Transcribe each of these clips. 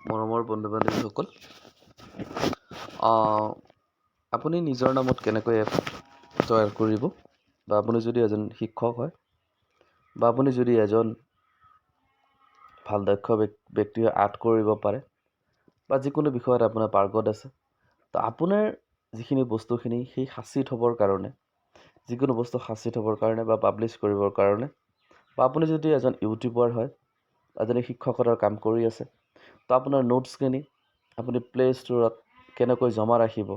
মৰমৰ বন্ধু বান্ধৱীসকল, আপুনি নিজৰ নামত কেনেকৈ এপ তৈয়াৰ কৰিব, বা আপুনি যদি এজন শিক্ষক হয়, বা আপুনি যদি এজন ভাল দক্ষ ব্যক্তি আৰ্ট কৰিব পাৰে, বা যিকোনো বিষয়ত আপোনাৰ পাৰ্গত আছে, তো আপোনাৰ যিখিনি বস্তুখিনি সেই সাঁচি থবৰ কাৰণে, যিকোনো বস্তু সাঁচি থবৰ কাৰণে বা পাব্লিছ কৰিবৰ কাৰণে, বা আপুনি যদি এজন ইউটিউবাৰ হয়, এজনী শিক্ষকতাৰ কাম কৰি আছে, তো আপোনাৰ নোটছখিনি আপুনি প্লে ষ্ট'ৰত কেনেকৈ জমা ৰাখিব,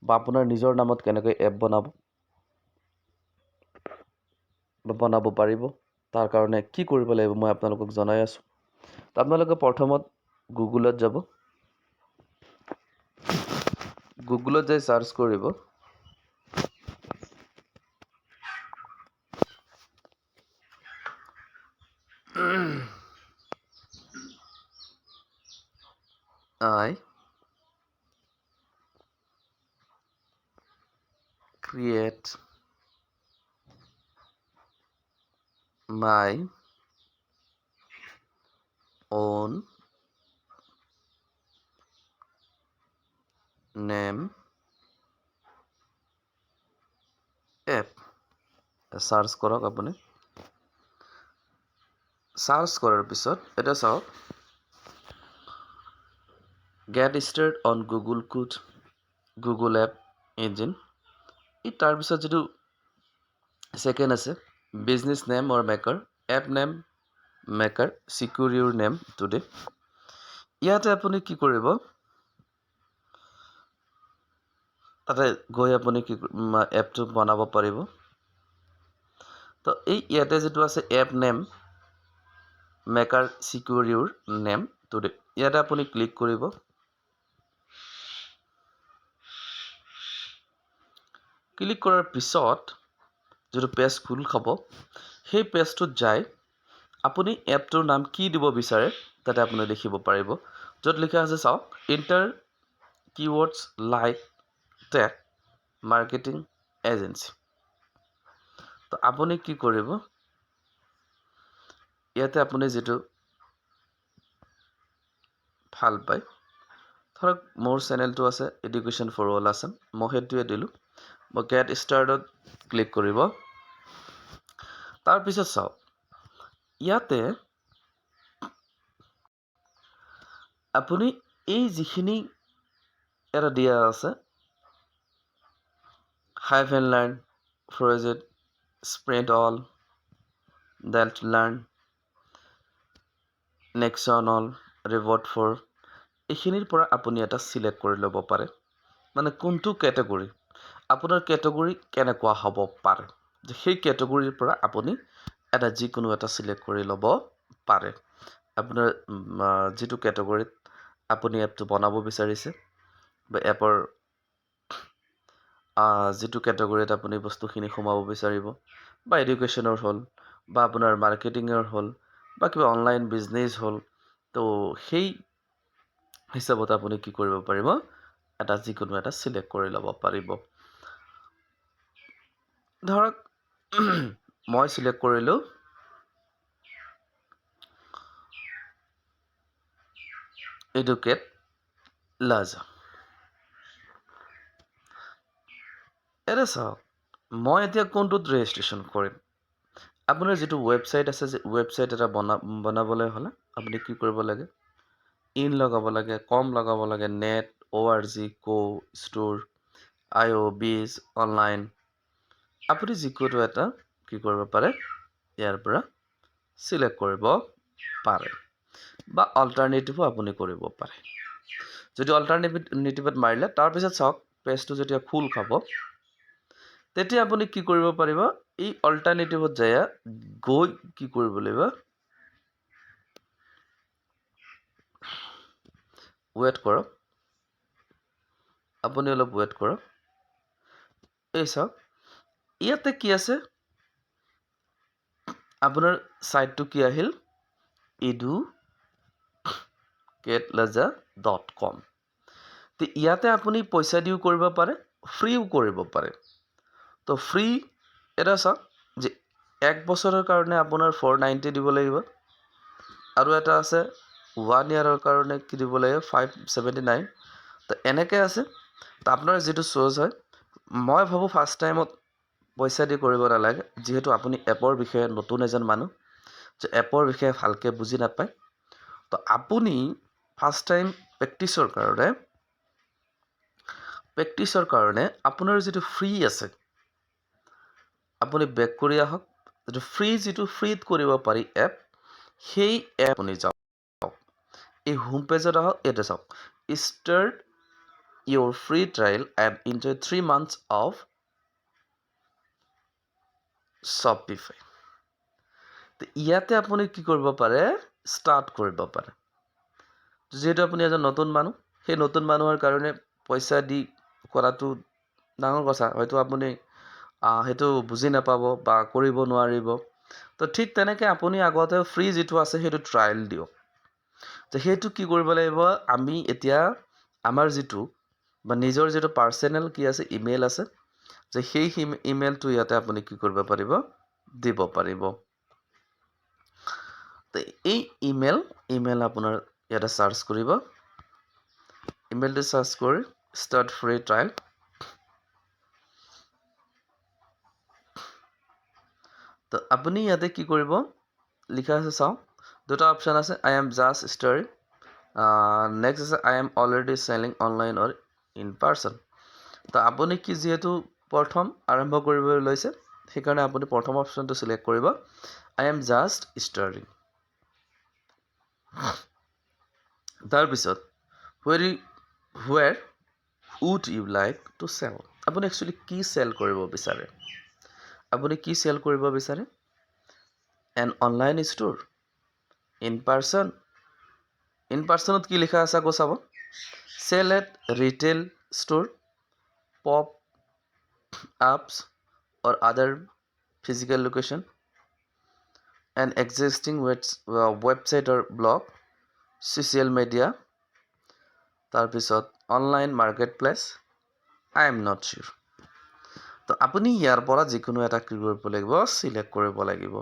বা আপোনাৰ নিজৰ নামত কেনেকৈ এপ বনাব পাৰিব, তাৰ কাৰণে কি কৰিব লাগিব মই আপোনালোকক জনাই আছোঁ। তো আপোনালোকে প্ৰথমত গুগলত যাব, গুগলত যাই চাৰ্চ কৰিব I create my own name app. Search কৰক আপুনি। চাৰ্চ কৰাৰ পিছত এটা চাওক, get start on Google app engine. তাৰপিছত যিটো ছেকেণ্ড আছে, business name or maker, app name maker, secure your name today. ইয়াতে আপুনি কি কৰিব, তাতে গৈ আপুনি এপটো বনাব পাৰিব। তো ইয়াতে যিটো আছে app name maker secure your name today, ইয়াতে আপুনি ক্লিক কৰিব। ক্লিক কৰাৰ পিছত যিটো পেজ খোল খাব, সেই পেজটোত যায় আপুনি এপটোৰ নাম কি দিব বিচাৰে তাতে আপুনি লিখিব পাৰিব। য'ত লিখা আছে চাওক, enter keywords like tech marketing agency. তো আপুনি কি কৰিব, ইয়াতে আপুনি যিটো ভাল পায়, ধৰক মোৰ চেনেলটো আছে এডুকেশ্যন ফৰ অল আছাম, মই সেইটোৱে দিলোঁ। মই গেট ষ্টাৰ্টত ক্লিক কৰিব। তাৰপিছত চাওক, ইয়াতে আপুনি এই যিখিনি এটা দিয়া আছে, hive and learn, frozed, spread all, dealt learn, nexon all, reword for, এইখিনিৰ পৰা আপুনি এটা চিলেক্ট কৰি ল'ব পাৰে। মানে কোনটো কেটেগৰী, আপোনাৰ কেটেগৰী কেনেকুৱা হ'ব পাৰে, যে সেই কেটেগৰীৰ পৰা আপুনি এটা যিকোনো এটা চিলেক্ট কৰি ল'ব পাৰে। আপোনাৰ যিটো কেটেগৰীত আপুনি এপটো বনাব বিচাৰিছে, বা এপৰ যিটো কেটেগৰীত আপুনি বস্তুখিনি সোমাব বিচাৰিব, বা এডুকেশ্যনৰ হ'ল, বা আপোনাৰ মাৰ্কেটিঙৰ হ'ল, বা কিবা অনলাইন বিজনেছ হ'ল, তো সেই হিচাপত আপুনি কি কৰিব পাৰিব, এটা যিকোনো এটা চিলেক্ট কৰি ল'ব পাৰিব। ধৰক মই চিলেক্ট কৰিলোঁ এডুকেট লাজা। এটা চাওক, মই এতিয়া কোনটোত ৰেজিষ্ট্ৰেশ্যন কৰিম। আপোনাৰ যিটো ৱেবছাইট আছে, যে ৱেবছাইট এটা বনাবলৈ হ'লে আপুনি কি কৰিব লাগে, ইন লগাব লাগে, কম লগাব লাগে, নেট, ORG, ষ্ট'ৰ, IO, বিজ, অনলাইন। আপুনি যিকোনো এটা কি কৰিব পাৰে, ইয়াৰ পৰা চিলেক্ট কৰিব পাৰে, বা অল্টাৰনেটিভো আপুনি কৰিব পাৰে। যদি অল্টাৰনেটিভত মাৰিলে, তাৰপিছত চাওক পেজটো যেতিয়া খোল খাব, তেতিয়া আপুনি কি কৰিব পাৰিব, এই অল্টাৰনেটিভত যায় গৈ কি কৰিব লাগিব, ৱেইট কৰক, আপুনি অলপ ৱেইট কৰক। এই চাওক, ইয়াতে কি আছে, আপোনাৰ ছাইটটো কি আহিল, educatlaja.com। তো ইয়াতে আপুনি পইচা দিও কৰিব পাৰে, ফ্ৰীও কৰিব পাৰে। তো ফ্ৰী এটা চাওক, যে 1 বছৰৰ কাৰণে আপোনাৰ 490 দিব লাগিব, আৰু এটা আছে 1 ইয়াৰৰ কাৰণে কি দিব লাগে 579 তো এনেকৈ আছে তো আপোনাৰ যিটো চ'জ হয় মই ভাবোঁ ফাৰ্ষ্ট টাইমত পইচা দি কৰিব নালাগে যিহেতু আপুনি এপৰ বিষয়ে নতুন এজন মানুহ যে এপৰ বিষয়ে ভালকৈ বুজি নাপায় তো আপুনি ফাৰ্ষ্ট টাইম প্ৰেক্টিচৰ কাৰণে আপোনাৰ যিটো ফ্ৰী আছে আপুনি বেক কৰি আহক যিটো ফ্ৰীত কৰিব পাৰি এপ সেই এপ আপুনি যাওক এই হোম পেজত আহক এটা চাওক start your free trial and enjoy 3 months of Shopify তো ইয়াতে আপুনি কি কৰিব পাৰে ষ্টাৰ্ট কৰিব পাৰে যেহেতু আপুনি এজন নতুন মানুহ সেই নতুন মানুহৰ কাৰণে পইচা দি কৰাটো ডাঙৰ কথা হয়তো আপুনি সেইটো বুজি নাপাব বা কৰিব নোৱাৰিব তো ঠিক তেনেকৈ আপুনি আগতে ফ্ৰী যিটো আছে সেইটো ট্ৰায়েল দিয়ক তো সেইটো কি কৰিব লাগিব আমি এতিয়া আমাৰ যিটো বা নিজৰ যিটো পাৰ্চনেল কি আছে ইমেইল আছে যে সেই ইমেইলটো ইয়াতে আপুনি কি কৰিব পাৰিব দিব পাৰিব তো এই ইমেইল আপোনাৰ ইয়াতে সাৰ্চ কৰিব ইমেইলটো সাৰ্চ কৰি ষ্টাৰ্ট ফ্ৰী ট্ৰায়েল তো আপুনি ইয়াতে কি কৰিব লিখা আছে চাওক দুটা অপশ্যন আছে I am just starting next আছে I am already selling online or in person তো আপুনি কি যেহেতু প্ৰথম আৰম্ভ কৰিবলৈ লৈছে সেইকাৰণে আপুনি প্ৰথম অপশ্যনটো সিলেক্ট কৰিব আই এম জাষ্ট ষ্টাৰ্টিং তাৰপিছত where would you like to sell আপুনি একচুৱেলি কি চেল কৰিব বিচাৰে আপুনি কি চেল কৰিব বিচাৰে এন অনলাইন ষ্ট'ৰ ইন পাৰ্চনত কি লিখা আছে আকৌ চাব sell at retail store pop apps or other physical location an existing website or blog social media তাৰপিছত online marketplace I am not sure তো আপুনি ইয়াৰ পৰা যিকোনো এটা কি কৰিব লাগিব চিলেক্ট কৰিব লাগিব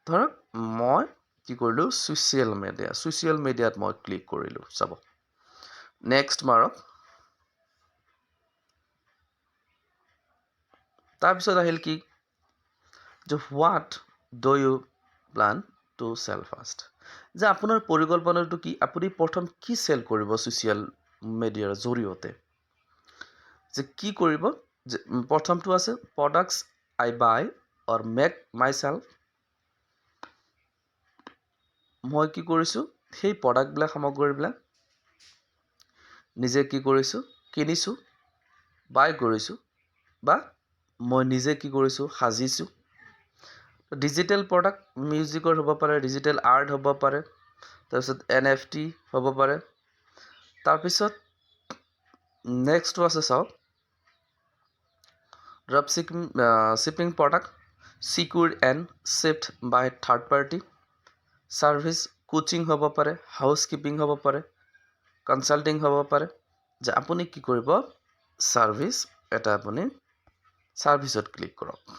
ধৰক মই কি কৰিলোঁ ছ'চিয়েল মিডিয়াত মই ক্লিক কৰিলোঁ চাব নেক্সট মাৰক তাৰপিছত আহিল কি যে what do you plan to sell first যে আপোনাৰ পৰিকল্পনাটো কি আপুনি প্ৰথম কি চেল কৰিব ছ'চিয়েল মিডিয়াৰ জৰিয়তে যে কি কৰিব যে প্ৰথমটো আছে প্ৰডাক্টছ আই বাই অৰ মেক মাই চেল্ফ মই কি কৰিছোঁ সেই প্ৰডাক্টবিলাক সামগ্ৰীবিলাক নিজে কি কৰিছোঁ কিনিছোঁ বাই কৰিছোঁ বা মই নিজে কি কৰিছোঁ সাজিছোঁ ডিজিটেল প্ৰডাক্ট মিউজিকৰ হ'ব পাৰে ডিজিটেল আৰ্ট হ'ব পাৰে তাৰপিছত NFT হ'ব পাৰে তাৰপিছত নেক্সটটো আছে চাওক drop shipping product secured and shipped by third party service coaching হ'ব পাৰে হাউচকিপিং হ'ব পাৰে কনচাল্টিং হ'ব পাৰে যে আপুনি কি কৰিব ছাৰ্ভিচ এটা আপুনি ছাৰ্ভিচত ক্লিক কৰক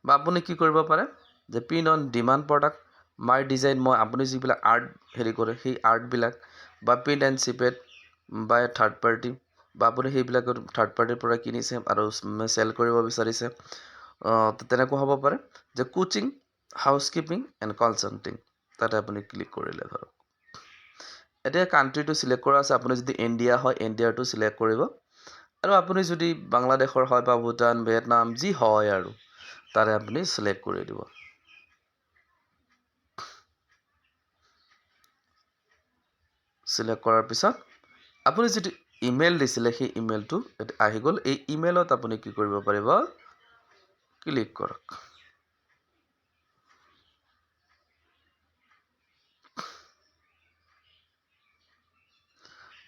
বা আপুনি কি কৰিব পাৰে যে print on demand product my design মই আপুনি যিবিলাক আৰ্ট হেৰি কৰে সেই আৰ্টবিলাক বা print and shipped by third party বা আপুনি সেইবিলাকৰ থাৰ্ড পাৰ্টিৰ পৰা কিনিছে আৰু চেল কৰিব বিচাৰিছে তেনেকুৱা হ'ব পাৰে যে কোচিং হাউচকিপিং এণ্ড কনচাল্টিং তাতে আপুনি ক্লিক কৰিলে ধৰক এতিয়া কাণ্ট্ৰিটো চিলেক্ট কৰা আছে আপুনি যদি ইণ্ডিয়া হয় ইণ্ডিয়াটো চিলেক্ট কৰিব আৰু আপুনি যদি বাংলাদেশৰ হয় বা ভূটান ভিয়েটনাম যি হয় আৰু তাৰে আপুনি সিলেক্ট কৰি দিব সিলেক্ট কৰাৰ পিছত আপুনি যিটো ইমেইল দিছিলে সেই ইমেইলটো আহি গ'ল এই ইমেইলত আপুনি কি কৰিব পাৰিব ক্লিক কৰক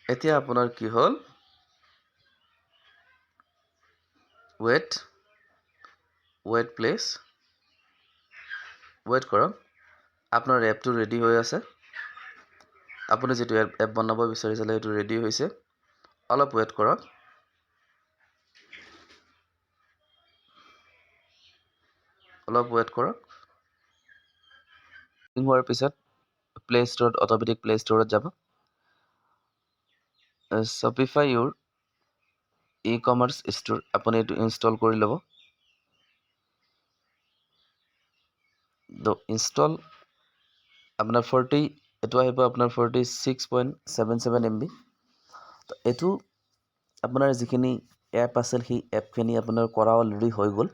এতিয়া আপোনাৰ কি হ'ল ৱেট প্লিজ ৱেট কৰক আপোনাৰ এপটো ৰেডি হৈ আছে আপুনি যেটো এপ বনাব বিচাৰিছিলে সেইটো ৰেডি হৈছে অলপ ৱেট কৰক হোৱাৰ পিছত প্লে ষ্টৰত অট'মেটিক প্লে ষ্টৰত যাব Shopify your e-commerce store আপুনি এইটো ইনষ্টল কৰি ল'ব ইনষ্টল আপোনাৰ 40 এইটো আহিব আপোনাৰ 46.77 MB তো এইটো আপোনাৰ যিখিনি এপ আছিল সেই এপখিনি আপোনাৰ কৰা অলৰেডি হৈ গ'ল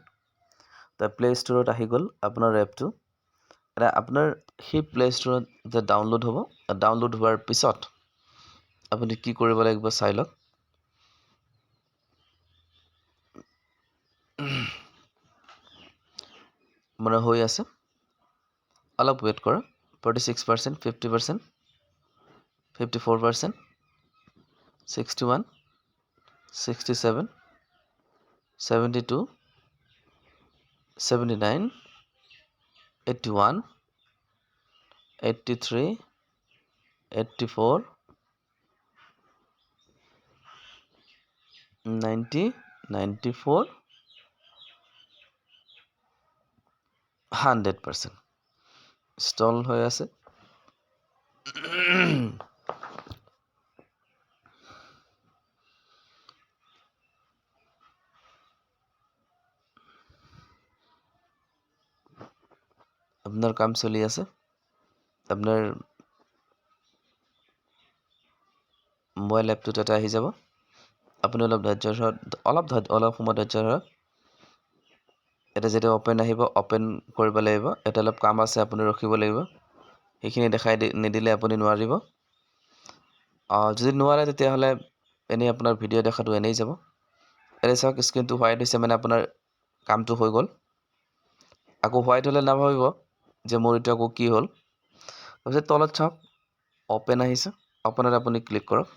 তো প্লে ষ্টৰত আহি গ'ল আপোনাৰ এপটো এটা আপোনাৰ সেই প্লে ষ্টৰত যে ডাউনলোড হ'ব ডাউনলোড হোৱাৰ পিছত আপুনি কি কৰিব লাগিব চাই লওক মানে হৈ আছে অলপ ৱেইট কৰা 46% 50% 54% 61 67 72 79 81 83 84 90 94 100% ইনষ্টল হৈ আছে আপোনাৰ কাম চলি আছে আপোনাৰ মোবাইল এপটোত এটা আহি যাব আপুনি অলপ সময় ধৈৰ্য ধৰক এটা যেতিয়া অপেন আহিব অপেন কৰিব লাগিব এটা অলপ কাম আছে আপুনি ৰখিব লাগিব সেইখিনি দেখাই নিদিলে আপুনি নোৱাৰিব যদি নোৱাৰে তেতিয়াহ'লে এনেই আপোনাৰ ভিডিঅ' দেখাটো এনেই যাব এতিয়া চাওক স্ক্ৰীনটো হোৱাইট হৈছে মানে আপোনাৰ কামটো হৈ গ'ল আকৌ হোৱাইট হ'লে নাভাবিব যে মোৰ এইটো আকৌ কি হ'ল তাৰপিছত তলত চাওক অপেন আহিছে অপেনত আপুনি ক্লিক কৰক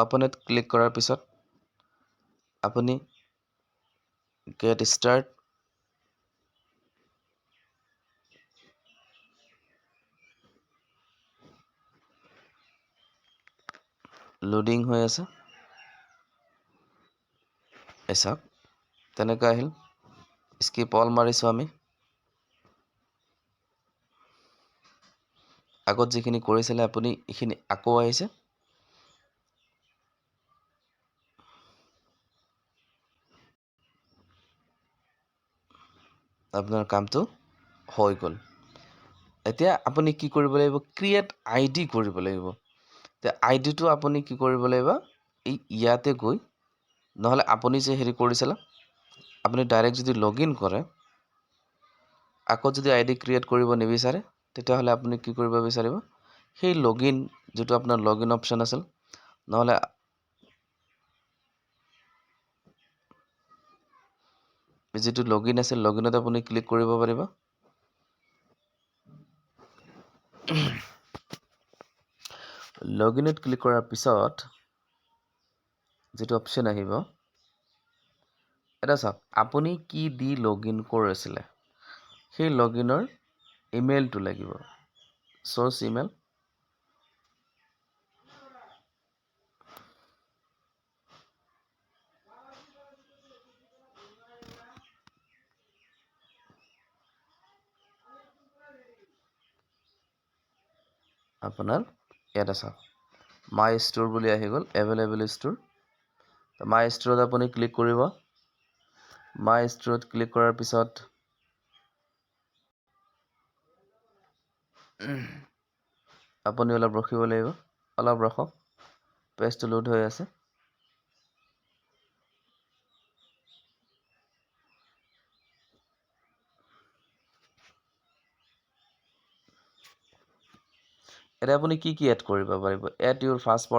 অপেনত ক্লিক কৰাৰ পিছত আপুনি গেট ষ্টাৰ্ট লোডিং হৈ আছে চাওক তেনেকৈ আহিল স্কিপ অল মাৰিছোঁ আমি আগত যিখিনি কৰিছিলে আপুনি এইখিনি আকৌ আহিছে আপোনাৰ কামটো হৈ গ'ল এতিয়া আপুনি কি কৰিব লাগিব ক্ৰিয়েট আইডি কৰিব লাগিব তে আইডিটো আপুনি কি কৰিব লাগিব এই ইয়াতে গৈ নহ'লে আপুনি যে হেৰি কৰিছিলে আপুনি ডাইৰেক্ট যদি লগইন কৰে আকৌ যদি আইডি ক্ৰিয়েট কৰিব নিবিচাৰে তেতিয়াহ'লে আপুনি কি কৰিব বিচাৰিব সেই লগইন যেটো আপোনাৰ লগইন অপচন আছিল নহ'লে যেটো লগইন আছিল লগইনত আপুনি ক্লিক কৰিব পাৰিব লগইনত ক্লিক কৰাৰ পিছত যেটো অপচন আহিব এটা চাওক আপুনি কি দি লগইন কৰিছিলে সেই লগইনৰ ইমেইলটো লাগিব সোৰ্স ইমেইল আপোনাৰ ইয়াত আছে মাই ষ্ট'ৰ বুলি আহি গ'ল এভেইলেবল ষ্ট'ৰ মাই ষ্ট'ৰত আপুনি ক্লিক কৰিব মাই ষ্ট'ৰত ক্লিক কৰাৰ পিছত আপুনি অলপ ৰখিব লাগিব অলপ ৰখক পেজটো লোড হৈ আছে এটা আপুনি কি এড কৰিব পাৰিব এড ইউৰ ফাৰ্ষ্ট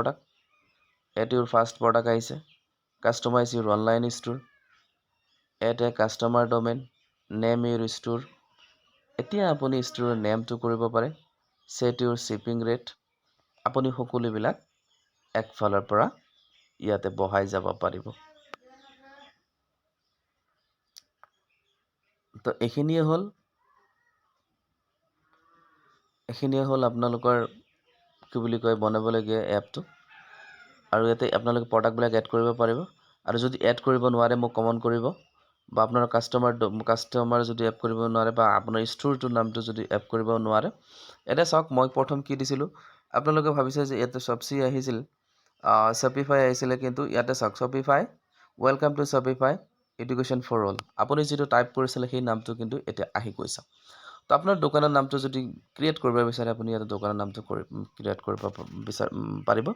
প্ৰডাক্ট আহিছে কাষ্টমাইজ ইউৰ অনলাইন ষ্ট'ৰ এড এ কাষ্টমাৰ ডমেইন নেম ইউৰ ষ্ট'ৰ এতিয়া আপুনি ষ্ট'ৰৰ নেমটো কৰিব পাৰে সেট ইউৰ শ্বিপিং ৰেট আপুনি সকলোবিলাক একফালৰ পৰা ইয়াতে বহাই যাব পাৰিব তো এইখিনিয়ে হ'ল আপোনালোকৰ কি বুলি কয় বনাবলগীয়া এপটো আৰু ইয়াতে আপোনালোকে প্ৰডাক্টবিলাক এড কৰিব পাৰিব আৰু যদি এড কৰিব নোৱাৰে মোক কমেণ্ট কৰিব বা আপোনাৰ কাষ্টমাৰ যদি এড কৰিব নোৱাৰে বা আপোনাৰ ষ্ট'ৰটোৰ নামটো যদি এড কৰিব নোৱাৰে, এতিয়া চাওক মই প্ৰথম কি দিছিলোঁ, আপোনালোকে ভাবিছে যে ইয়াতে Shopsy আহিছিল, Shopify আহিছিলে, কিন্তু ইয়াতে চাওক Shopify, welcome to Shopify education for all. আপুনি যিটো টাইপ কৰিছিলে সেই নামটো কিন্তু এতিয়া আহি গৈছে। তো আপোনাৰ দোকানৰ নামটো যদি ক্ৰিয়েট কৰিব বিচাৰে, আপুনি ইয়াতে দোকানৰ নামটো ক্ৰিয়েট কৰিব পাৰিব।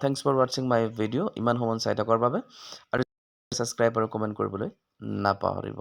থেংকছ ফৰ ৱাটছিং মাই ভিডিঅ'। ইমান সময় চাই থকাৰ বাবে, আৰু ছাবস্ক্ৰাইব আৰু কমেণ্ট কৰিবলৈ নাপাহৰিব।